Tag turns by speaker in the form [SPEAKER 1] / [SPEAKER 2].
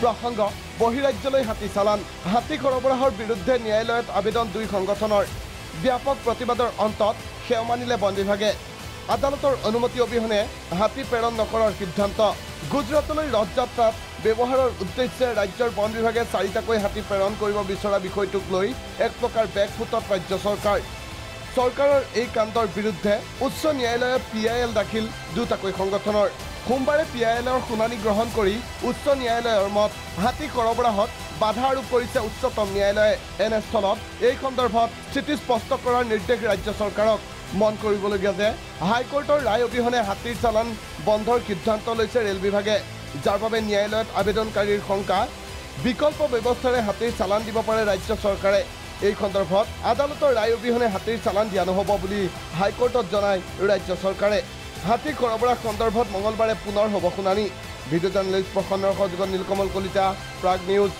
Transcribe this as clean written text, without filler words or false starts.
[SPEAKER 1] প্ৰসংগ বহিৰাজ্যলৈ হাতী চালান হাতী সৰবৰাহৰ বিৰুদ্ধে ন্যায়ালয়ত আবেদন দুই সংগঠনৰ ব্যাপক প্ৰতিবাদৰ অন্তত সেও মানিলে বন বিভাগে আদালতৰ অনুমতি অবিহনে হাতী প্ৰেৰণ নকৰাৰ সিদ্ধান্ত গুজৰাটলৈ ৰথযাত্ৰাত ব্যৱহাৰৰ উদ্দেশ্যে ৰাজ্যৰ বন বিভাগে 4টাকৈ হাতী প্ৰেৰণ কৰিব বিচৰা বিষয়টোক লৈ এক প্ৰকাৰ বেকফুটত ৰাজ্য চৰকাৰৰ এই কাণ্ডৰ বিৰুদ্ধে উচ্চ ন্যায়ালয়ত PIL দাখিল দুটাকৈ সংগঠনৰ সোমবাৰে PILৰ শুনানি গ্ৰহণ কৰি উচ্চ ন্যায়ালয়ৰ মত হাতী সৰবৰাহত বাধা আৰোপ কৰিছে উচ্চতম ন্যায়ালয়ে এনে স্থলত এই সন্দৰ্ভত স্থিতি স্পষ্ট কৰাৰ নিৰ্দেশ ৰাজ্য চৰকাৰক মন কৰিবলগীয়া যে হাইকোৰ্টৰ ৰায় অবিহনে হাতীৰ চালান বন্ধৰ সিদ্ধান্ত লৈছে ৰেল বিভাগে যাৰ বাবে ন্যায়ালয়ত আবেদনকাৰীৰ শংকা বিকল্প ব্যৱস্থাৰে হাতীৰ চালান দিব পাৰে ৰাজ্য চৰকাৰে এই সন্দৰ্ভত আদালতৰ ৰায় অবিহনে হাতীৰ চালান দিয়া নহ'ব বুলি হাইকোৰ্টত জনায় ৰাজ্য চৰকাৰে হাতী সৰবৰাহ সন্দৰ্ভত মঙলবাৰে পুনৰ হ'ব শুনানি ভিডিঅ' জাৰ্নেলিষ্ট প্ৰসন্নৰ সহযোগত নীলকমল কলিতা প্ৰাগ নিউজ